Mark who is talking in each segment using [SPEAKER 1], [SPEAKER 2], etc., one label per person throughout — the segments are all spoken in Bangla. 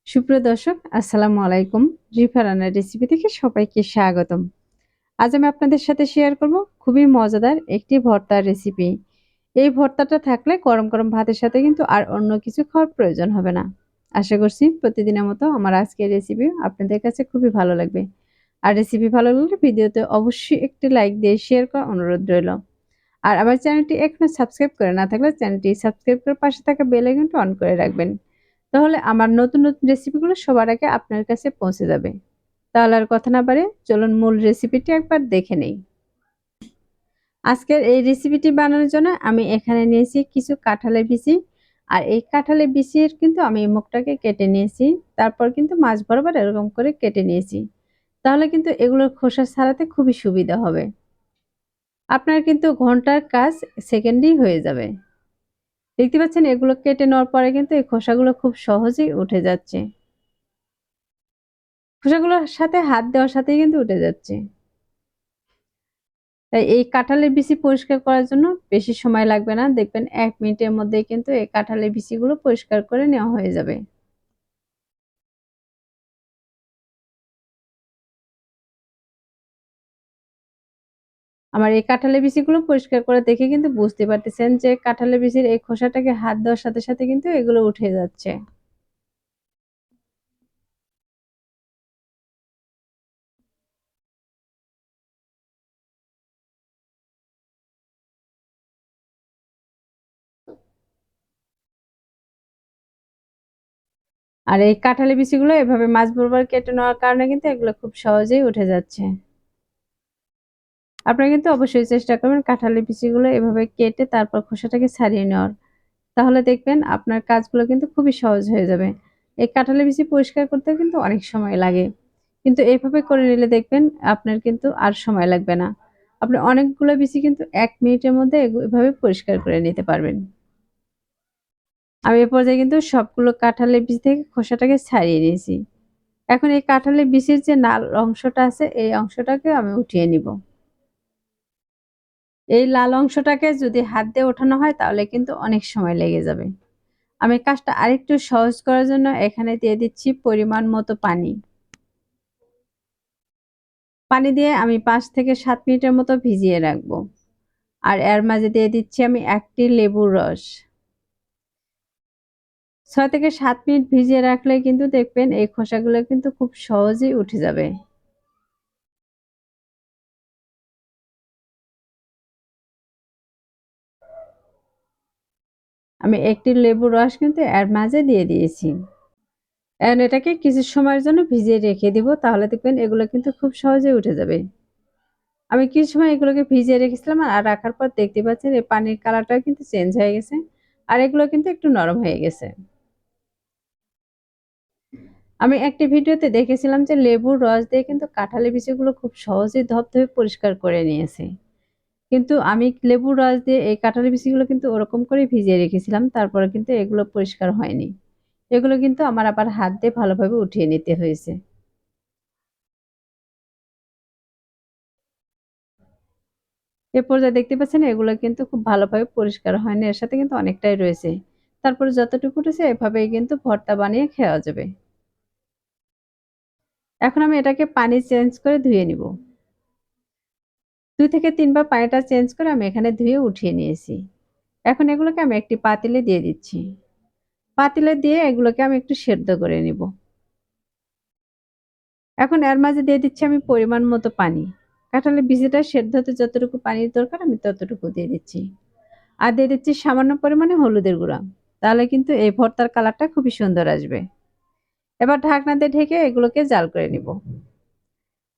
[SPEAKER 1] সুপ্রিয় দর্শক, আসসালামু আলাইকুম। রিফা রান্নার রেসিপি থেকে সবাইকে স্বাগতম। আজ আমি আপনাদের সাথে শেয়ার করব খুবই মজাদার একটি ভর্তার রেসিপি। এই ভর্তাটা থাকলে গরম গরম ভাতের সাথে কিন্তু আর অন্য কিছু খাওয়ার প্রয়োজন হবে না। আশা করছি প্রতিদিনের মতো আমার আজকের রেসিপি আপনাদের কাছে খুবই ভালো লাগবে। আর রেসিপি ভালো লাগলে ভিডিওতে অবশ্যই একটি লাইক দিয়ে শেয়ার করার অনুরোধ রইল। আর আমার চ্যানেলটি এখনো সাবস্ক্রাইব করে না থাকলে চ্যানেলটি সাবস্ক্রাইব করে পাশে থাকা বেল আইকনটি অন করে রাখবেন। তাহলে আমার নতুন নতুন রেসিপিগুলো সবার আগে আপনার কাছে পৌঁছে যাবে। তাহলে আর কথা না বাড়িয়ে চলুন মূল রেসিপিটি একবার দেখে নেই। আজকের এই রেসিপিটি বানানোর জন্য আমি এখানে নিয়েছি কিছু কাঁঠালের বিচি। আর এই কাঁঠালের বিচির কিন্তু আমি মুখটাকে কেটে নিয়েছি। তারপর কিন্তু মাছ বরাবর এরকম করে কেটে নিয়েছি। তাহলে কিন্তু এগুলোর খোসা ছাড়াতে খুবই সুবিধা হবে। আপনার কিন্তু ঘন্টার কাজ সেকেন্ডেই হয়ে যাবে। দেখতে পাচ্ছেন এগুলো কেটে নেওয়ার পরে কিন্তু এই খোসাগুলো খুব সহজেই উঠে যাচ্ছে। খোসাগুলোর সাথে হাত দেওয়ার সাথেই কিন্তু উঠে যাচ্ছে। তাই এই কাঁঠালের বিচি পরিষ্কার করার জন্য বেশি সময় লাগবে না। দেখবেন ১ মিনিটের মধ্যেই কিন্তু এই কাঁঠালের বিচিগুলো পরিষ্কার করে নেওয়া হয়ে যাবে। আমার এই কাঁঠালের বিচিগুলো পরিষ্কার করে দেখে কিন্তু বুঝতে পারতেছেন যে কাঁঠালের বিচির এই খোসাটাকে হাত দেওয়ার সাথে সাথে কিন্তু এগুলো উঠে যাচ্ছে। আর এই কাঁঠালের বিচিগুলো এভাবে মাছ বরাবর কেটে নেওয়ার কারণে কিন্তু এগুলো খুব সহজেই উঠে যাচ্ছে। আপনারা কিন্তু অবশ্যই চেষ্টা করবেন কাঁঠালের বিচিগুলো এভাবে কেটে তারপর খোসাটাকে ছাড়িয়ে নেওয়ার। তাহলে দেখবেন আপনার কাজগুলো কিন্তু খুবই সহজ হয়ে যাবে। এই কাঁঠালের বিচি পরিষ্কার করতেও কিন্তু অনেক সময় লাগে। কিন্তু এভাবে করে নিলে দেখবেন আপনার কিন্তু আর সময় লাগবে না। আপনি অনেকগুলো বিচি কিন্তু ১ মিনিটের মধ্যে এভাবে পরিষ্কার করে নিতে পারবেন। আমি এ পর্যায়ে কিন্তু সবগুলো কাঁঠালের বিচি থেকে খোসাটাকে ছাড়িয়ে নিয়েছি। এখন এই কাঁঠালের বিচির যে লাল অংশটা আছে এই অংশটাকে আমি উঠিয়ে নিব। এই লাল অংশটাকে যদি হাত দিয়ে ওঠানো হয় তাহলে কিন্তু অনেক সময় লেগে যাবে। আমি কাজটা আরেকটু সহজ করার জন্য এখানে দিয়ে দিচ্ছি পরিমাণ মতো পানি। পানি দিয়ে আমি ৫ থেকে ৭ মিনিটের মতো ভিজিয়ে রাখবো। আর এর মাঝে দিয়ে দিচ্ছি আমি ১ টি লেবুর রস। ৬ থেকে ৭ মিনিট ভিজিয়ে রাখলে কিন্তু দেখবেন এই খোসাগুলো কিন্তু খুব সহজেই উঠে যাবে। আমি ১ টি লেবুর রস কিন্তু এর মাঝে দিয়ে দিয়েছি। এখন এটাকে কিছু সময়ের জন্য ভিজিয়ে রেখে দিব তাহলে দেখবেন এগুলো কিন্তু খুব সহজেই উঠে যাবে। আমি কিছু সময় এগুলোকে ভিজিয়ে রেখেছিলাম আর রাখার পর দেখতে পাচ্ছেন এই পানির কালারটাও কিন্তু চেঞ্জ হয়ে গেছে। আর এগুলো কিন্তু একটু নরম হয়ে গেছে। আমি একটি ভিডিওতে দেখেছিলাম যে লেবুর রস দিয়ে কিন্তু কাঁঠালের বিচিগুলো খুব সহজেই ধবধবে পরিষ্কার করে নিয়েছে। কিন্তু আমি লেবুর রস দিয়ে এই কাঁঠালের বিচিগুলো কিন্তু ওরকম করে ভিজিয়ে রেখেছিলাম। তারপরে কিন্তু এগুলো পরিষ্কার হয়নি। এগুলো কিন্তু আমার আবার হাত দিয়ে ভালোভাবে উঠিয়ে নিতে হয়েছে। এ পর্যায়ে দেখতে পাচ্ছেন এগুলো কিন্তু খুব ভালোভাবে পরিষ্কার হয়নি। এর সাথে কিন্তু অনেকটাই রয়েছে। তারপরে যতটুকু উঠেছে এভাবেই কিন্তু ভর্তা বানিয়ে খাওয়া যাবে। এখন আমি এটাকে পানি চেঞ্জ করে ধুয়ে নিব। ২ থেকে ৩ বার পানিটা চেঞ্জ করে আমি এখানে ধুয়ে উঠিয়ে নিয়েছি। এখন এগুলোকে আমি একটি পাতিলে দিয়ে দিচ্ছি। পাতিলে দিয়ে এগুলোকে আমি একটু সেদ্ধ করে নিব। এখন এর মাঝে দিয়ে দিচ্ছি আমি পরিমাণ মতো পানি। কাঁঠালের বিচিটা সেদ্ধ হতে যতটুকু পানির দরকার আমি ততটুকু দিয়ে দিচ্ছি। আর দিয়ে দিচ্ছি সামান্য পরিমাণে হলুদের গুঁড়া। তাহলে কিন্তু এই ভর্তার কালারটা খুবই সুন্দর আসবে। এবার ঢাকনা দিয়ে ঢেকে এগুলোকে জাল করে নিব।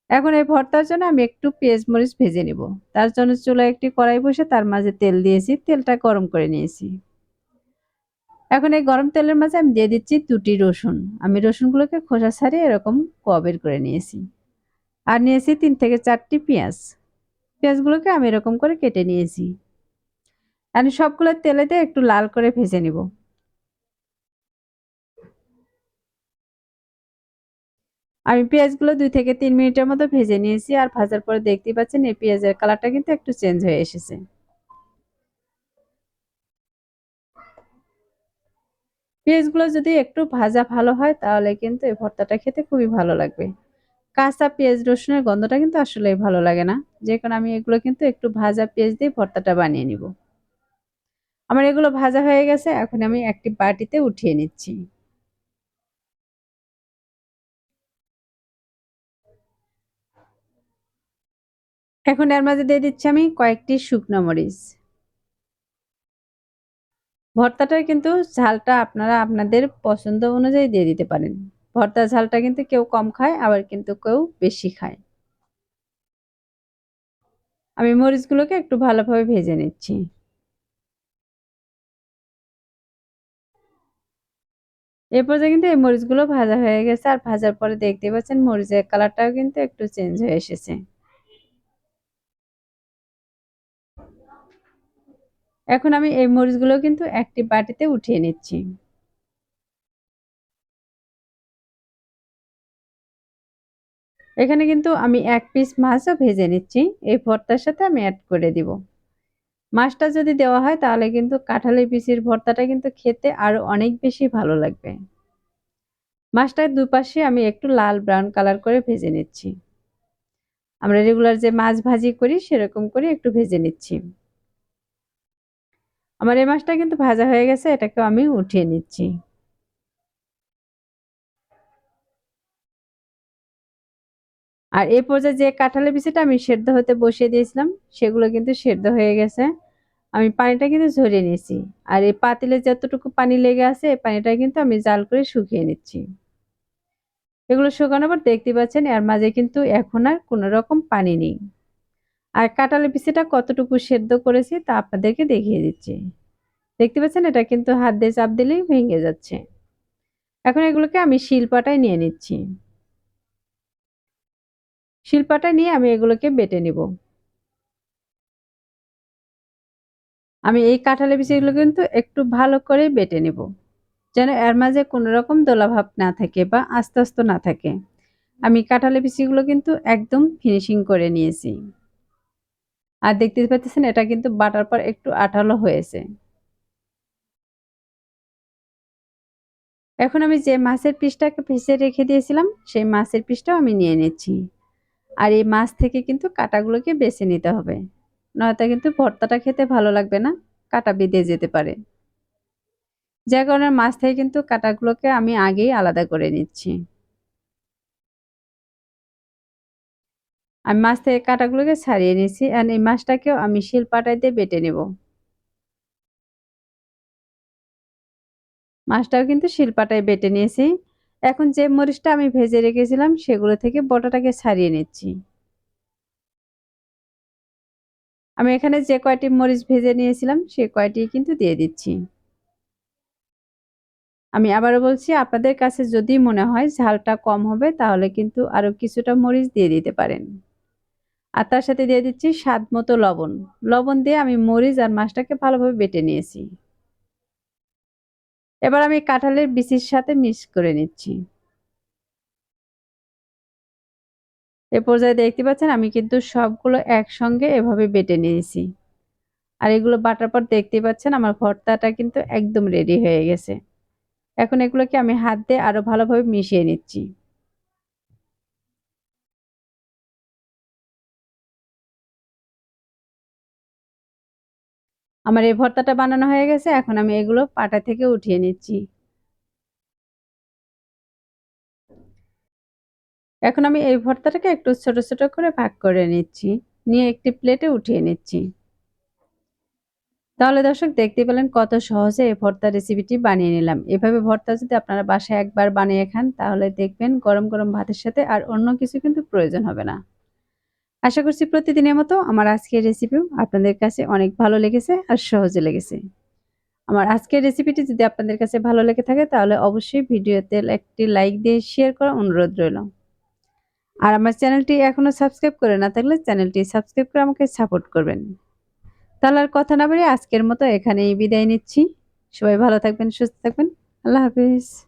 [SPEAKER 1] এখন এই ভর্তার জন্য আমি একটু পেঁয়াজ মরিচ ভেজে নিব। তার জন্য চুলায় একটি কড়াই বসে তার মাঝে তেল দিয়েছি, তেলটা গরম করে নিয়েছি। এখন এই গরম তেলের মাঝে আমি দিয়ে দিচ্ছি ২ টি রসুন। আমি রসুনগুলোকে খোসা ছাড়িয়ে এরকম কোয়া বের করে নিয়েছি। আর নিয়েছি ৩ থেকে ৪ টি পেঁয়াজ। পেঁয়াজগুলোকে আমি এরকম করে কেটে নিয়েছি। আমি সবগুলো তেলে দিয়ে একটু লাল করে ভেজে নিব। আমি পেঁয়াজগুলো ২ থেকে ৩ মিনিটের মতো ভেজে নিয়েছি। আর ভাজার পরে দেখতেই পাচ্ছেন এই পেঁয়াজের কালারটা কিন্তু একটু চেঞ্জ হয়ে এসেছে। পেঁয়াজগুলো যদি একটু ভাজা ভালো হয় তাহলে কিন্তু এই ভর্তাটা খেতে খুবই ভালো লাগবে। কাঁচা পেঁয়াজ রসুনের গন্ধটা কিন্তু আসলেই ভালো লাগে না। যে কারণে আমি এগুলো কিন্তু একটু ভাজা পেঁয়াজ দিয়ে ভর্তাটা বানিয়ে নিব। আমার এগুলো ভাজা হয়ে গেছে। এখন আমি একটি বাটিতে উঠিয়ে নিচ্ছি। এখন এর মাঝে দিয়ে দিচ্ছি আমি কয়েকটি শুকনো মরিচ। ভর্তাটার কিন্তু ঝালটা আপনারা আপনাদের পছন্দ অনুযায়ী দিয়ে দিতে পারেন। ভর্তার ঝালটা কিন্তু কেউ কম খায় আবার কিন্তু কেউ বেশি খায়। আমি মরিচগুলোকে একটু ভালোভাবে ভেজে নিচ্ছি। এ পর্যায়ে কিন্তু এই মরিচগুলো ভাজা হয়ে গেছে আর ভাজার পরে দেখতে পাচ্ছেন মরিচের কালারটাও কিন্তু একটু চেঞ্জ হয়ে এসেছে। এখন আমি এই মরিচগুলো কিন্তু একটি বাটিতে উঠিয়ে নিচ্ছি। এখানে কিন্তু আমি ১ পিস মাছও ভেজে নিচ্ছি। এই ভর্তার সাথে আমি এড করে দিব। মাছটা যদি দেওয়া হয় তাহলে কিন্তু কাঁঠালের বিচির ভর্তাটা কিন্তু খেতে আরো অনেক বেশি ভালো লাগবে। মাছটার দুপাশে আমি একটু লাল ব্রাউন কালার করে ভেজে নিচ্ছি। আমরা রেগুলার যে মাছ ভাজি করি সেরকম করে একটু ভেজে নিচ্ছি। আমার এই মাছটা কিন্তু ভাজা হয়ে গেছে, এটাকেও আমি উঠিয়ে নিচ্ছি। আর এই পর্যায়ে যে কাঁঠালের বিচিটা আমি সেদ্ধ হতে বসিয়ে দিয়েছিলাম সেগুলো কিন্তু সেদ্ধ হয়ে গেছে। আমি পানিটা কিন্তু ঝরিয়ে নিয়েছি। আর এই পাতিলে যতটুকু পানি লেগে আছে এই পানিটা কিন্তু আমি জাল করে শুকিয়ে নিচ্ছি। এগুলো শুকানোর পর দেখতে পাচ্ছেন এর মাঝে কিন্তু এখন আর কোনো রকম পানি নেই। আর কাঁঠালের বিচিটা কতটুকু সেদ্ধ করেছি তা আপনাদেরকে দেখিয়ে দিচ্ছি। দেখতে পাচ্ছেন এটা কিন্তু হাত দিয়ে চাপ দিলেই ভেঙে যাচ্ছে। এখন এগুলোকে আমি শিলপাটায় নিয়ে নিচ্ছি। শিলপাটায় নিয়ে আমি এগুলোকে বেটে নিব। আমি এই কাঁঠালের বিচিগুলো কিন্তু একটু ভালো করে বেটে নিব। যেন এর মাঝে কোনো রকম দোলাভাব না থাকে বা আস্তে আস্তে না থাকে। আমি কাঁঠালের বিচিগুলো কিন্তু একদম ফিনিশিং করে নিয়েছি। আর দেখতে পাচ্ছেন এটা কিন্তু বাটার পর একটু আঠালো হয়েছে। এখন আমি যে মাছের পিসটাকে ভেজে রেখে দিয়েছিলাম সেই মাছের পিসটাও আমি নিয়ে নিচ্ছি। আর এই মাছ থেকে কিন্তু কাঁটাগুলোকে বেছে নিতে হবে। নয়তো কিন্তু ভর্তাটা খেতে ভালো লাগবে না, কাঁটা বেঁধে যেতে পারে। যার কারণে মাছ থেকে কিন্তু কাঁটাগুলোকে আমি আগেই আলাদা করে নিচ্ছি। আমি মাছ থেকে কাঁটাগুলোকে ছাড়িয়ে নিয়েছি আর এই মাছটাকেও আমি শিলপাটায় দিয়ে বেটে নেব। মাছটাও কিন্তু শিলপাটায় বেটে নিয়েছি। এখন যে মরিচটা আমি ভেজে রেখেছিলাম সেগুলো থেকে বোটাটাকে ছাড়িয়ে নিচ্ছি। আমি এখানে যে কয়টি মরিচ ভেজে নিয়েছিলাম সে কয়টি কিন্তু দিয়ে দিচ্ছি। আমি আবারও বলছি আপনাদের কাছে যদি মনে হয় ঝালটা কম হবে তাহলে কিন্তু আরো কিছুটা মরিচ দিয়ে দিতে পারেন। আর তার সাথে দিয়ে দিচ্ছি স্বাদ মতো লবণ। লবণ দিয়ে আমি মরিচ আর মাছটাকে ভালোভাবে বেটে নিয়েছি। এবার আমি কাঁঠালের বিচির সাথে মিক্স করে নিচ্ছি। এ পর্যায়ে দেখতে পাচ্ছেন আমি কিন্তু সবগুলো একসঙ্গে এভাবে বেটে নিয়েছি। আর এগুলো বাটার পর দেখতেই পাচ্ছেন আমার ভর্তাটা কিন্তু একদম রেডি হয়ে গেছে। এখন এগুলোকে আমি হাত দিয়ে আরো ভালোভাবে মিশিয়ে নিচ্ছি। আমার এই ভর্তাটা বানানো হয়ে গেছে। এখন আমি এগুলো পাটা থেকে উঠিয়ে নিচ্ছি। এখন আমি এই ভর্তাটাকে একটু ছোট, ছোট করে ভাগ করে নিচ্ছি। নিয়ে একটি প্লেটে উঠিয়ে নিচ্ছি। তাহলে দর্শক দেখতে পেলেন কত সহজে এই ভর্তা রেসিপিটি বানিয়ে নিলাম। এভাবে ভর্তা যদি আপনারা বাসায় একবার বানিয়ে খান তাহলে দেখবেন গরম, গরম ভাতের সাথে আর অন্য কিছু কিন্তু প্রয়োজন হবে না। আশা করছি প্রতিদিনের মতো আমার আজকের রেসিপিও আপনাদের কাছে অনেক ভালো লেগেছে আর সহজে লেগেছে। আমার আজকের রেসিপিটি যদি আপনাদের কাছে ভালো লেগে থাকে তাহলে অবশ্যই ভিডিওতে একটি লাইক দিয়ে শেয়ার করার অনুরোধ রইল। আর আমার চ্যানেলটি এখনো সাবস্ক্রাইব করে না থাকলে চ্যানেলটি সাবস্ক্রাইব করে আমাকে সাপোর্ট করবেন। তাহলে আর কথা না বাড়িয়ে আজকের মতো এখানেই বিদায় নিচ্ছি। সবাই ভালো থাকবেন, সুস্থ থাকবেন। আল্লাহ হাফেজ।